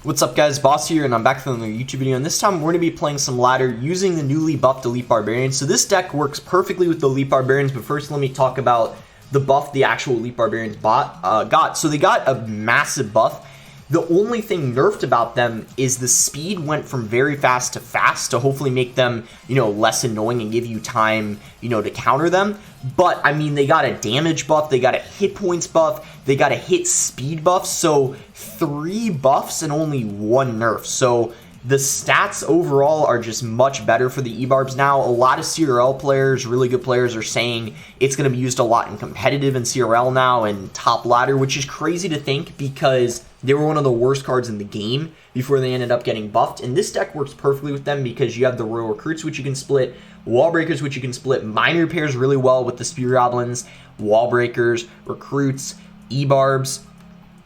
What's up guys, Boss here, and I'm back with another YouTube video, and this time we're going to be playing some ladder using the newly buffed Elite Barbarians. So this deck works perfectly with the Elite Barbarians, but first let me talk about the buff the actual Elite Barbarians got. So they got a massive buff. The only thing nerfed about them is the speed went from very fast to hopefully make them, less annoying and give you time, to counter them. But, I mean, they got a damage buff, they got a hit points buff, they got a hit speed buff, so 3 buffs and only 1 nerf. So the stats overall are just much better for the EBARBs now. A lot of CRL players, really good players, are saying it's going to be used a lot in competitive and CRL now and top ladder, which is crazy to think because they were one of the worst cards in the game before they ended up getting buffed. And this deck works perfectly with them because you have the Royal Recruits, which you can split, Wall Breakers, which you can split. Mine repairs really well with the Spear Goblins, Wall Breakers, Recruits, EBARBs.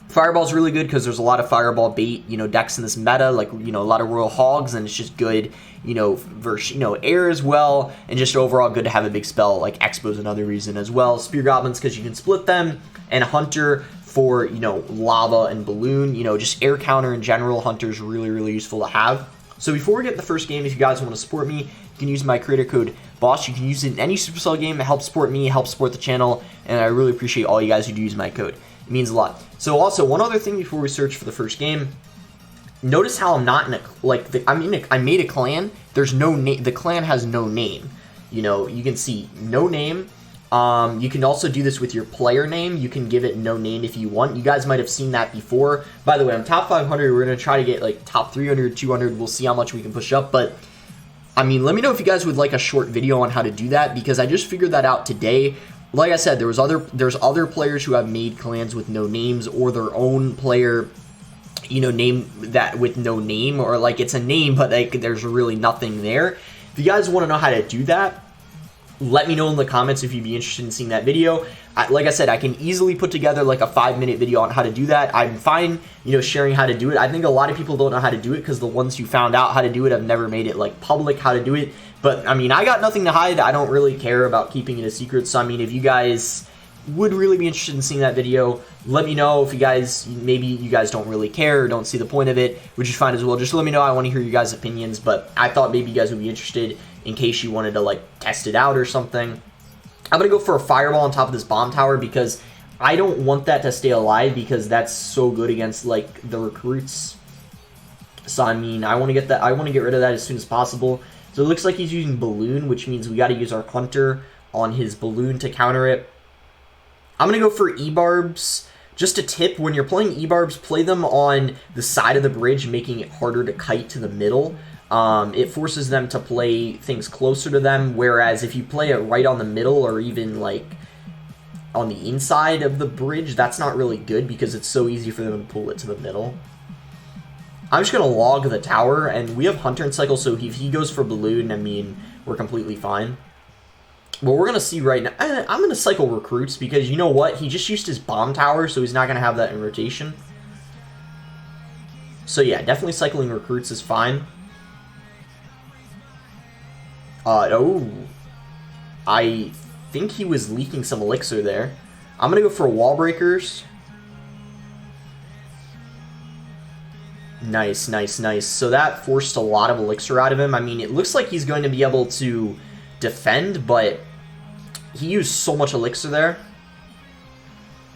Fireball's really good because there's a lot of Fireball bait, decks in this meta, like, a lot of Royal Hogs, and it's just good, versus, air as well, and just overall good to have a big spell, like Expo's another reason as well. Spear Goblins because you can split them, and Hunter for, lava and balloon, just air counter in general. Hunter's really, really useful to have. So before we get the first game, if you guys want to support me, you can use my creator code BOSS. You can use it in any Supercell game. It helps support me, helps support the channel, and I really appreciate all you guys who do use my code. It means a lot. So also, one other thing before we search for the first game, notice how I'm not in a, I made a clan. There's no name. The clan has no name. You can see no name. You can also do this with your player name. You can give it no name if you want. You guys might have seen that before. By the way, I'm top 500. We're going to try to get like top 300, 200. We'll see how much we can push up. But, I mean, let me know if you guys would like a short video on how to do that, because I just figured that out today. Like I said, there's other players who have made clans with no names, or their own player, name that with no name, or like it's a name, but like there's really nothing there. If you guys want to know how to do that, let me know in the comments if you'd be interested in seeing that video. Like I said, I can easily put together like a 5-minute video on how to do that. I'm fine, sharing how to do it. I think a lot of people don't know how to do it because the ones who found out how to do it have never made it like public how to do it. But I mean, I got nothing to hide. I don't really care about keeping it a secret. So I mean, if you guys would really be interested in seeing that video, let me know. If you guys, maybe you guys don't really care or don't see the point of it, which is fine as well. Just let me know. I want to hear your guys' opinions, but I thought maybe you guys would be interested in case you wanted to like test it out or something. I'm going to go for a Fireball on top of this Bomb Tower because I don't want that to stay alive because that's so good against like the Recruits. So I mean, I want to get that. I want to get rid of that as soon as possible. So it looks like he's using Balloon, which means we got to use our Hunter on his Balloon to counter it. I'm going to go for EBARBs. Just a tip, when you're playing EBARBs, play them on the side of the bridge, making it harder to kite to the middle. It forces them to play things closer to them, whereas if you play it right on the middle or even like on the inside of the bridge, that's not really good because it's so easy for them to pull it to the middle. I'm just going to log the tower, and we have Hunter and Cycle, so if he goes for Balloon, I mean, we're completely fine. But we're going to see right now, I'm going to cycle Recruits because you know what? He just used his Bomb Tower, so he's not going to have that in rotation. So yeah, definitely cycling Recruits is fine. Oh, I think he was leaking some elixir there. I'm going to go for Wall Breakers. Nice, nice, nice. So that forced a lot of elixir out of him. I mean, it looks like he's going to be able to defend, but he used so much elixir there.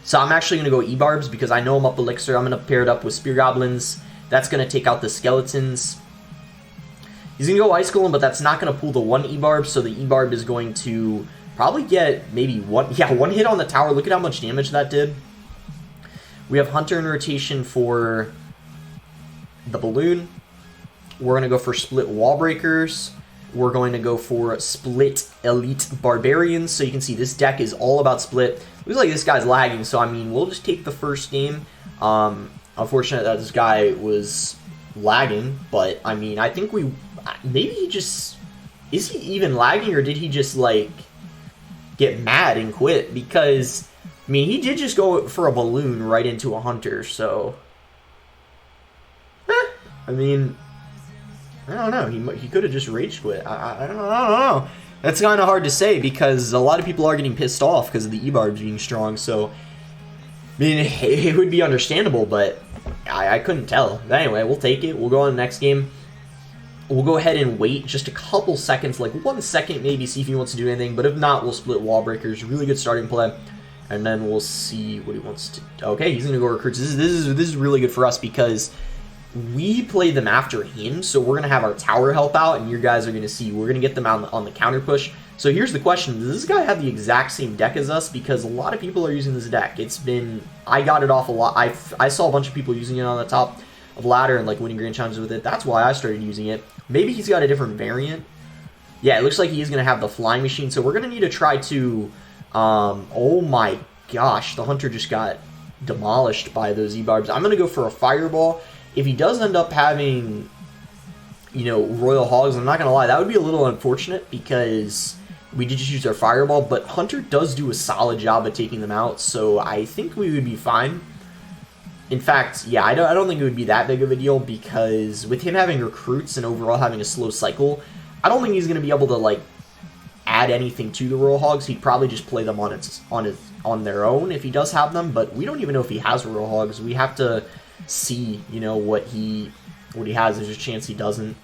So I'm actually going to go EBARBs because I know I'm up elixir. I'm going to pair it up with Spear Goblins. That's going to take out the skeletons. He's going to go Ice Golem, but that's not going to pull the 1 EBARB, so the EBARB is going to probably get maybe one hit on the tower. Look at how much damage that did. We have Hunter in rotation for the Balloon. We're going to go for split Wall Breakers. We're going to go for split Elite Barbarians. So you can see this deck is all about split. Looks like this guy's lagging, so I mean, we'll just take the first game. Unfortunate that this guy was lagging, but I mean, I think maybe he just, is he even lagging, or did he just like get mad and quit? Because I mean, he did just go for a Balloon right into a Hunter, so I mean, I don't know. He could have just rage quit. I don't know. That's kind of hard to say because a lot of people are getting pissed off because of the EBARBs being strong. So, I mean, it would be understandable, but I couldn't tell. But anyway, we'll take it. We'll go on the next game. We'll go ahead and wait just a couple seconds, like 1 second maybe, see if he wants to do anything. But if not, we'll split wall breakers. Really good starting play. And then we'll see what he wants to do. Okay, he's going to go recruits. This is really good for us because we play them after him. So we're going to have our tower help out. And you guys are going to see we're going to get them on the counter push. So here's the question. Does this guy have the exact same deck as us? Because a lot of people are using this deck. It's been... I got it off a lot. I saw a bunch of people using it on the top of ladder and like winning grand challenges with it. That's why I started using it. Maybe he's got a different variant. Yeah, it looks like he is going to have the flying machine. So we're going to need to try to... oh my gosh. The hunter just got demolished by those EBARBs. I'm going to go for a fireball. If he does end up having... you know, Royal Hogs, I'm not going to lie, that would be a little unfortunate because we did just use our Fireball, but Hunter does do a solid job at taking them out, so I think we would be fine. In fact, yeah, I don't think it would be that big of a deal because with him having recruits and overall having a slow cycle, I don't think he's going to be able to, like, add anything to the Royal Hogs. He'd probably just play them on their own if he does have them, but we don't even know if he has Royal Hogs. We have to see, you know, what he has. There's a chance he doesn't.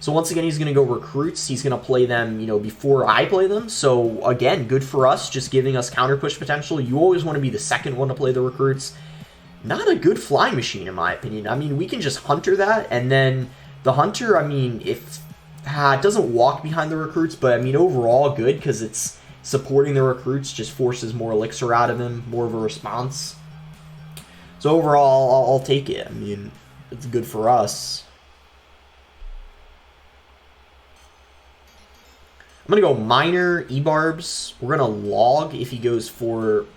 So once again, he's going to go recruits. He's going to play them, you know, before I play them. So again, good for us, just giving us counter push potential. You always want to be the second one to play the recruits. Not a good flying machine, in my opinion. I mean, we can just hunter that, and then the hunter, I mean, if it doesn't walk behind the recruits, but I mean, overall good because it's supporting the recruits, just forces more elixir out of him, more of a response. So overall, I'll take it. I mean, it's good for us. I'm going to go minor EBARBs. We're going to log if he goes for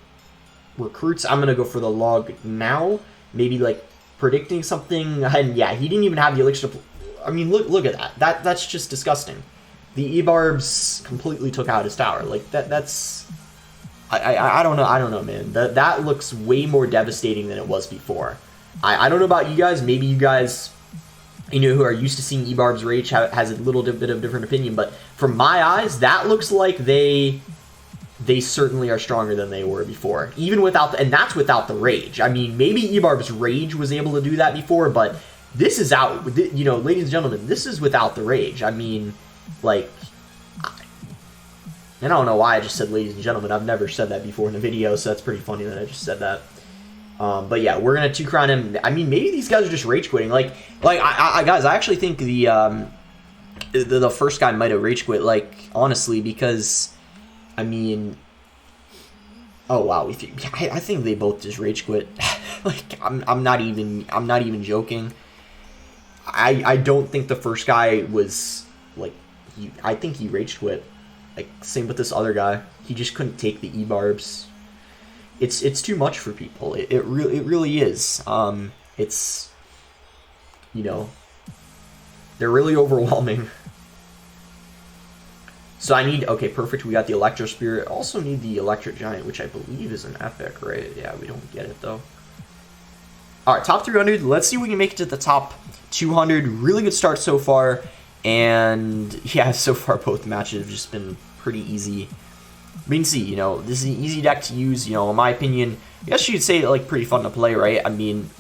recruits. I'm going to go for the log now. Maybe like predicting something. And yeah, he didn't even have the elixir. I mean, look at that. That's just disgusting. The EBARBs completely took out his tower. Like that's... I don't know, man. That looks way more devastating than it was before. I don't know about you guys. Maybe you guys... you know, who are used to seeing EBARBs rage has a little bit of different opinion, but from my eyes, that looks like they certainly are stronger than they were before, even without, and that's without the rage. I mean, maybe EBARB's rage was able to do that before, but this is out, you know, ladies and gentlemen, this is without the rage. I mean, like, I don't know why I just said ladies and gentlemen. I've never said that before in a video, so that's pretty funny that I just said that. But yeah, we're gonna 2-crown him. I mean, maybe these guys are just rage quitting. Like guys, I actually think the first guy might have rage quit. Like, honestly, because I mean, oh wow, I think they both just rage quit. Like, I'm not even joking. I don't think the first guy was like, I think he rage quit. Like, same with this other guy. He just couldn't take the EBARBs. It's too much for people. It really is. It's, you know, they're really overwhelming. So I need, okay, perfect. We got the Electro Spirit. Also need the Electric Giant, which I believe is an epic, right? Yeah, we don't get it though. All right, top 300. Let's see if we can make it to the top 200. Really good start so far. And yeah, so far both matches have just been pretty easy. We can see, you know, this is an easy deck to use, you know, in my opinion. I guess you'd say, like, pretty fun to play, right? I mean,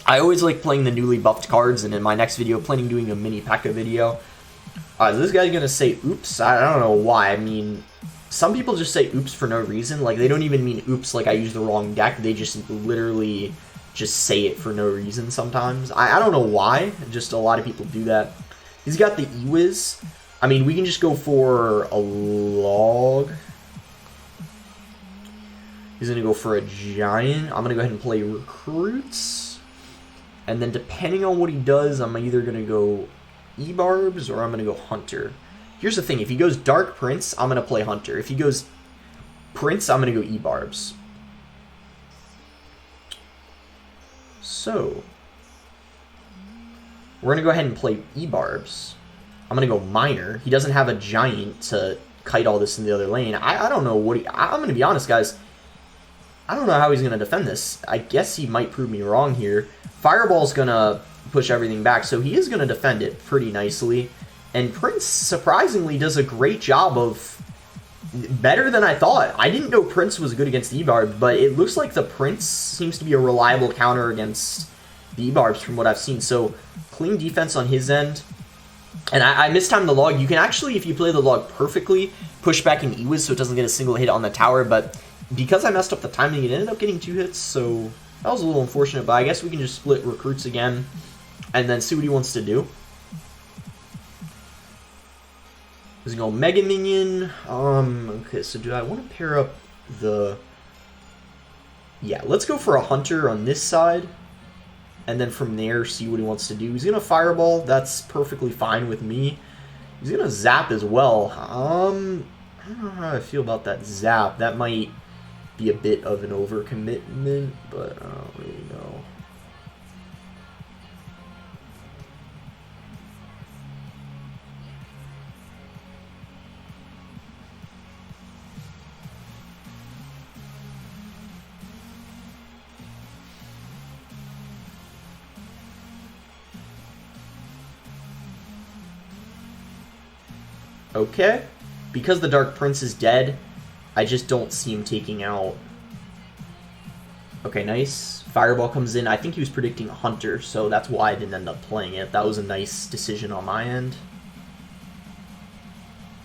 I always like playing the newly buffed cards, and in my next video, planning doing a mini P.E.K.K.A video. This guy's going to say oops. I don't know why. I mean, some people just say oops for no reason. Like, they don't even mean oops like I used the wrong deck. They just literally just say it for no reason sometimes. I don't know why. Just a lot of people do that. He's got the E-Wiz. I mean, we can just go for a log. He's going to go for a giant. I'm going to go ahead and play recruits. And then depending on what he does, I'm either going to go EBARBs or I'm going to go hunter. Here's the thing. If he goes Dark Prince, I'm going to play hunter. If he goes Prince, I'm going to go EBARBs. So, we're going to go ahead and play EBARBs. I'm going to go minor. He doesn't have a giant to kite all this in the other lane. I don't know what I'm going to be honest, guys. I don't know how he's going to defend this. I guess he might prove me wrong here. Fireball's going to push everything back, so he is going to defend it pretty nicely. And Prince, surprisingly, does a great job of... better than I thought. I didn't know Prince was good against EBARB, but it looks like the Prince seems to be a reliable counter against the EBARBs from what I've seen. So clean defense on his end. And I mistimed the log. You can actually, if you play the log perfectly, push back an Ewiz so it doesn't get a single hit on the tower. But because I messed up the timing, it ended up getting 2 hits. So that was a little unfortunate. But I guess we can just split recruits again and then see what he wants to do. He's going to go Mega Minion. Okay, so do I want to pair up the... Yeah, let's go for a Hunter on this side. And then from there, see what he wants to do. He's going to Fireball. That's perfectly fine with me. He's going to Zap as well. I don't know how I feel about that Zap. That might be a bit of an overcommitment, but I don't really know. Okay, because the Dark Prince is dead, I just don't see him taking out. Okay, nice. Fireball comes in. I think he was predicting a Hunter, so that's why I didn't end up playing it. That was a nice decision on my end.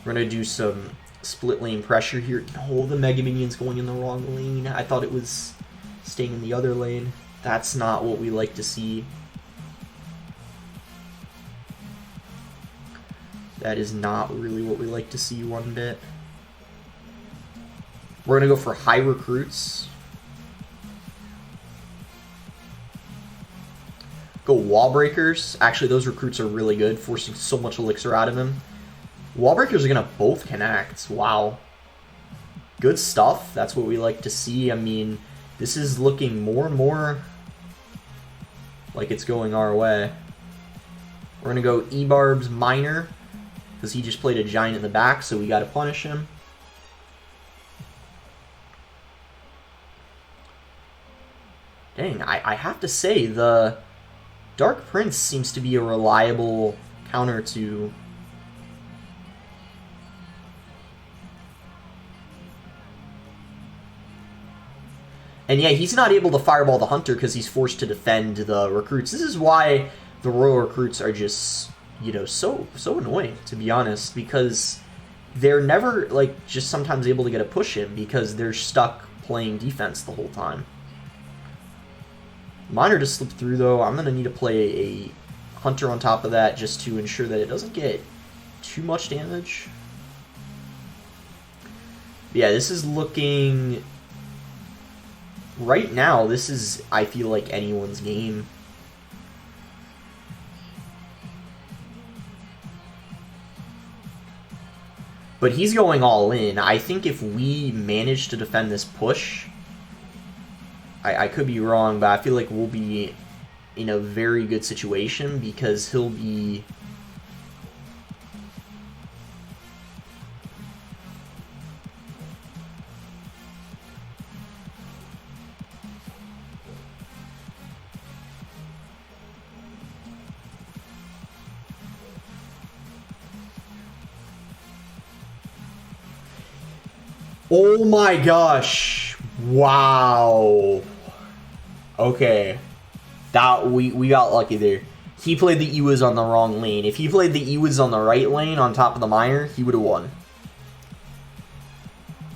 We're going to do some split lane pressure here. No, the Mega Minion's going in the wrong lane. I thought it was staying in the other lane. That's not what we like to see. That is not really what we like to see one bit. We're going to go for high recruits. Go Wall Breakers. Actually, those recruits are really good, forcing so much elixir out of him. Wall Breakers are going to both connect. Wow. Good stuff. That's what we like to see. I mean, this is looking more and more like it's going our way. We're going to go EBARB's Miner, because he just played a Giant in the back, so we got to punish him. Dang, I have to say, the Dark Prince seems to be a reliable counter to... And yeah, he's not able to Fireball the Hunter because he's forced to defend the recruits. This is why the Royal recruits are just... you know, so annoying, to be honest, because they're never, like, just sometimes able to get a push in because they're stuck playing defense the whole time. Miner just slipped through, though. I'm going to need to play a Hunter on top of that just to ensure that it doesn't get too much damage. But yeah, this is looking... Right now, this is, I feel like, anyone's game. But he's going all in. I think if we manage to defend this push, I could be wrong, but I feel like we'll be in a very good situation because he'll be... Oh my gosh. Wow. Okay. That we got lucky there. He played the Ewiz on the wrong lane. If he played the Ewiz on the right lane on top of the Miner, he would have won.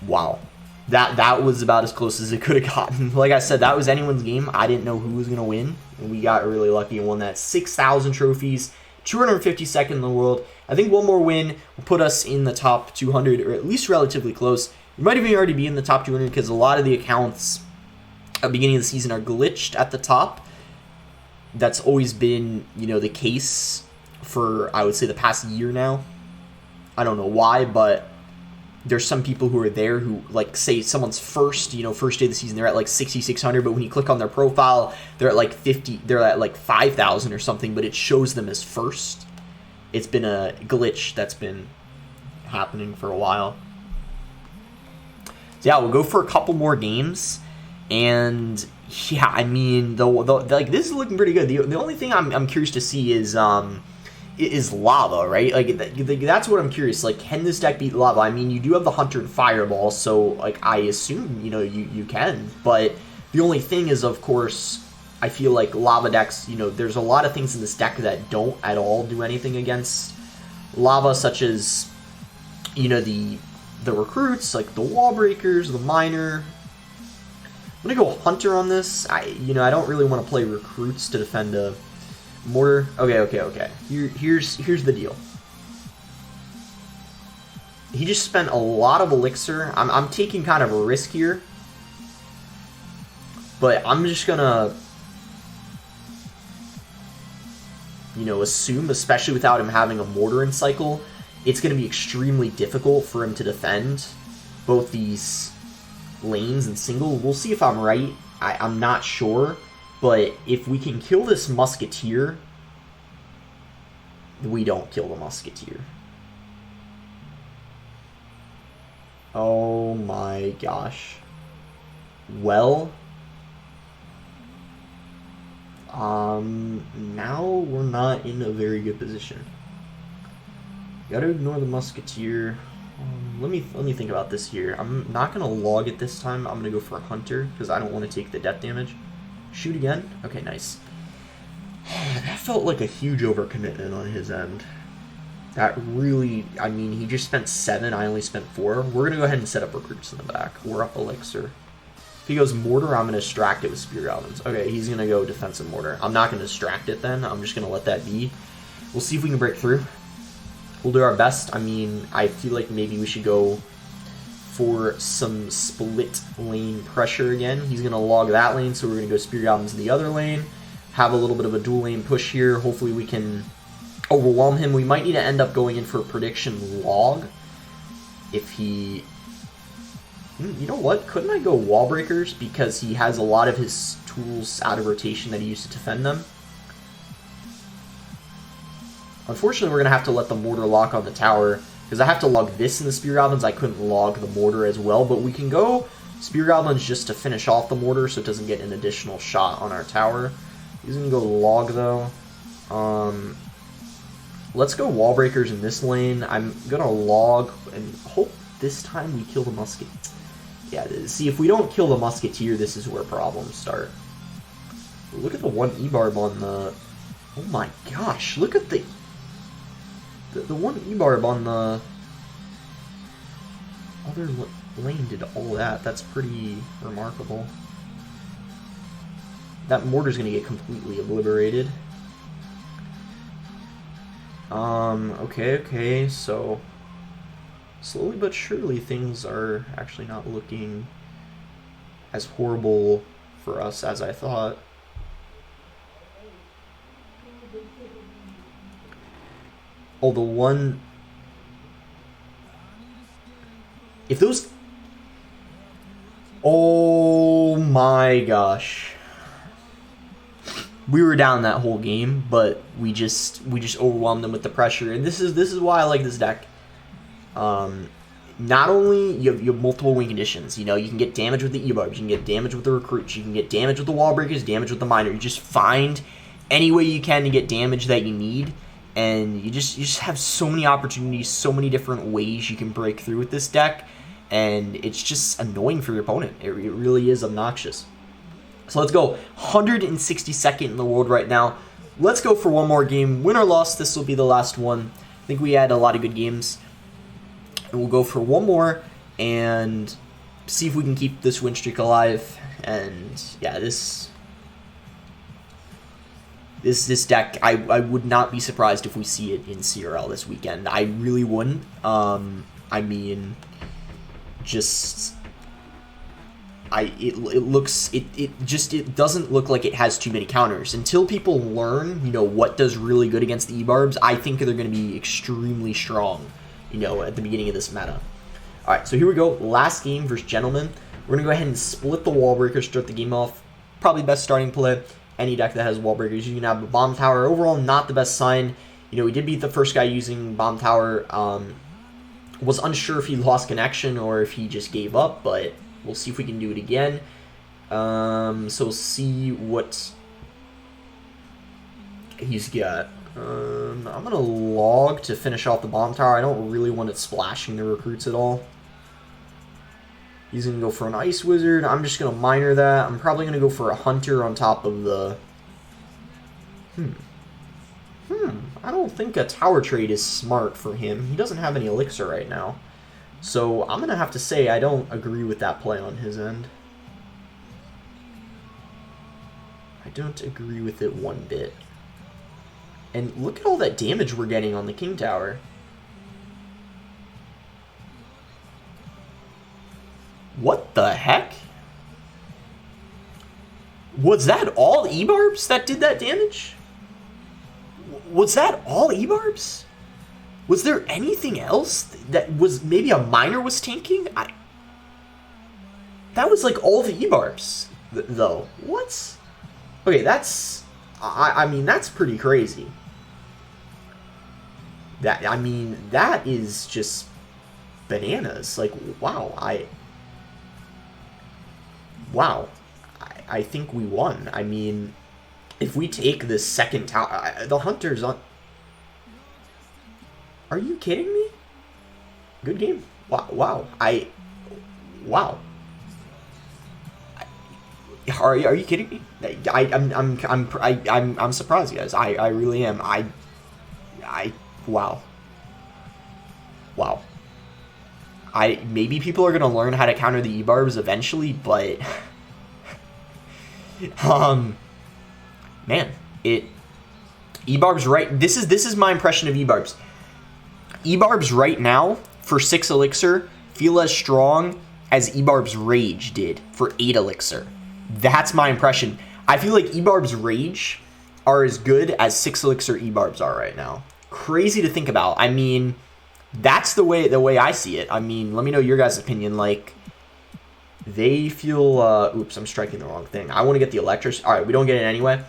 Wow. That was about as close as it could have gotten. Like I said, that was anyone's game. I didn't know who was going to win. And we got really lucky and won that. 6,000 trophies. 252nd in the world. I think one more win will put us in the top 200, or at least relatively close. We might even already be in the top 200 because a lot of the accounts at the beginning of the season are glitched at the top. That's always been, you know, the case for, I would say, the past year now. I don't know why, but there's some people who are there who, like, say someone's first day of the season, they're at like 6,600, but when you click on their profile, they're at like 50, they're at like 5,000 or something, but it shows them as first. It's been a glitch that's been happening for a while. So yeah, we'll go for a couple more games, and yeah, I mean, like, this is looking pretty good. The only thing I'm curious to see is lava, right? Like that's what I'm curious. Like, can this deck beat lava? I mean, you do have the Hunter and Fireball, so like I assume you can. But the only thing is, of course, I feel like lava decks, you know, there's a lot of things in this deck that don't at all do anything against lava, such as, you know, the recruits, like the wall breakers, the miner. I'm gonna go hunter on this. I don't really want to play recruits to defend a mortar. Okay. Here's the deal. He just spent a lot of elixir. I'm taking kind of a risk here, but I'm just gonna, you know, assume, especially without him having a mortar in cycle, it's gonna be extremely difficult for him to defend both these lanes in single. We'll see if I'm right. I'm not sure, but if we can kill this musketeer, we don't kill the musketeer. Oh my gosh. Well, now we're not in a very good position. Gotta ignore the musketeer. Let me think about this here. I'm not gonna log it this time. I'm gonna go for a hunter because I don't want to take the death damage. Shoot again. Okay, nice. That felt like a huge overcommitment on his end. That really, I mean, he just spent 7. I only spent 4. We're gonna go ahead and set up recruits in the back. We're up elixir. If he goes mortar, I'm gonna distract it with spear goblins. Okay, he's gonna go defensive mortar. I'm not gonna distract it then. I'm just gonna let that be. We'll see if we can break through. We'll do our best. I mean, I feel like maybe we should go for some split lane pressure again. He's going to log that lane, so we're going to go Spear Goblins in the other lane. Have a little bit of a dual lane push here. Hopefully we can overwhelm him. We might need to end up going in for a prediction log. If he... You know what? Couldn't I go Wall Breakers? Because he has a lot of his tools out of rotation that he used to defend them. Unfortunately, we're going to have to let the mortar lock on the tower, because I have to log this in the Spear Goblins. I couldn't log the mortar as well, but we can go Spear Goblins just to finish off the mortar so it doesn't get an additional shot on our tower. He's going to go log, though. Let's go Wall Breakers in this lane. I'm going to log and hope this time we kill the musket. Yeah, see, if we don't kill the musketeer, this is where problems start. Look at the one EBARB on the... Oh my gosh, look at the one EBARB on the other lane did all that. That's pretty remarkable. That mortar's going to get completely obliterated. Okay, so slowly but surely things are actually not looking as horrible for us as I thought. Oh, the one... If those... Oh my gosh. We were down that whole game, but we just overwhelmed them with the pressure. And this is why I like this deck. Not only you have multiple win conditions, you know, you can get damage with the EBARBs, you can get damage with the recruits, you can get damage with the wall breakers, damage with the miner. You just find any way you can to get damage that you need. And you just have so many opportunities, so many different ways you can break through with this deck, and it's just annoying for your opponent. It really is obnoxious. So let's go. 162nd in the world right now. Let's go for one more game. Win or loss, this will be the last one. I think we had a lot of good games. And we'll go for one more and see if we can keep this win streak alive. And yeah, this deck, I would not be surprised if we see it in CRL this weekend. I really wouldn't. I mean, just it doesn't look like it has too many counters. Until people learn, you know, what does really good against the EBARBs, I think they're going to be extremely strong, you know, at the beginning of this meta. All right, so here we go. Last game versus Gentleman. We're going to go ahead and split the wall breakers, start the game off. Probably best starting play. Any deck that has wall breakers, you can have a bomb tower. Overall, not the best sign. You know, we did beat the first guy using bomb tower. Was unsure if he lost connection or if he just gave up, but we'll see if we can do it again. So we'll see what he's got. I'm gonna log to finish off the bomb tower. I don't really want it splashing the recruits at all. He's going to go for an Ice Wizard. I'm just going to minor that. I'm probably going to go for a Hunter on top of the... I don't think a Tower Trade is smart for him. He doesn't have any Elixir right now. So I'm going to have to say I don't agree with that play on his end. I don't agree with it one bit. And look at all that damage we're getting on the King Tower. What the heck? Was that all EBARBs that did that damage? Was that all EBARBs? Was there anything else that was maybe a miner was tanking? That was like all the EBARBs, though. What? Okay, that's... I mean, that's pretty crazy. I mean, that is just bananas. Like, wow, Wow. I think we won. I mean, if we take the second tower... the Hunter's on... Are you kidding me? Good game. Wow. Wow. Wow. Are you kidding me? I'm surprised, guys. I really am. Wow. Wow. Maybe people are gonna learn how to counter the EBARBs eventually, but man, EBARBs right. This is my impression of EBARBs. EBARBs right now for 6 Elixir feel as strong as EBARB's Rage did for 8 Elixir. That's my impression. I feel like EBARB's Rage are as good as 6 Elixir EBARBs are right now. Crazy to think about. I mean, that's the way I see it. I mean, let me know your guys' opinion. Like, they feel... oops, I'm striking the wrong thing. I want to get the Electric... Alright, we don't get it anyway.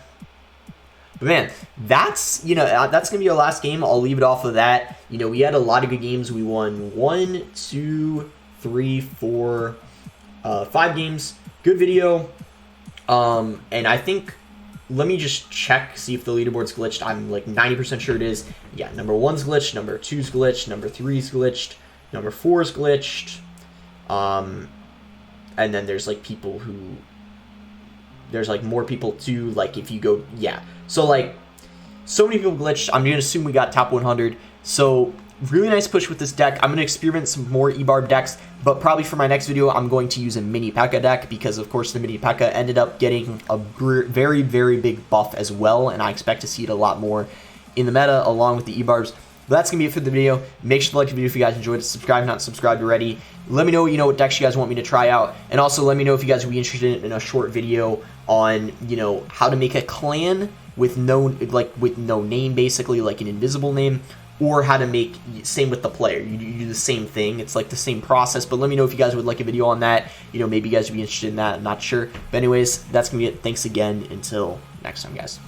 But man, that's, you know, that's going to be our last game. I'll leave it off of that. You know, we had a lot of good games. We won 1, 2, 3, 4, 5 games. Good video. And I think, let me just check, see if the leaderboard's glitched. I'm like 90% sure it is. Yeah, number 1's glitched, number 2's glitched, number 3's glitched, number 4's glitched. And then there's like people who, there's like more people too, like if you go, yeah. So like, so many people glitched. I'm going to assume we got top 100. So really nice push with this deck. I'm going to experiment some more EBARB decks, but probably for my next video, I'm going to use a mini P.E.K.K.A deck because, of course, the mini P.E.K.K.A ended up getting a very, very big buff as well, and I expect to see it a lot more in the meta along with the EBARBs. But that's going to be it for the video. Make sure to like the video if you guys enjoyed it. Subscribe if not subscribed already. Let me know, what decks you guys want me to try out, and also let me know if you guys would be interested in a short video on, how to make a clan with no name, basically, like an invisible name, or how to make, same with the player. You do the same thing. It's like the same process, but let me know if you guys would like a video on that. Maybe you guys would be interested in that. I'm not sure. But anyways, that's going to be it. Thanks again. Until next time, guys.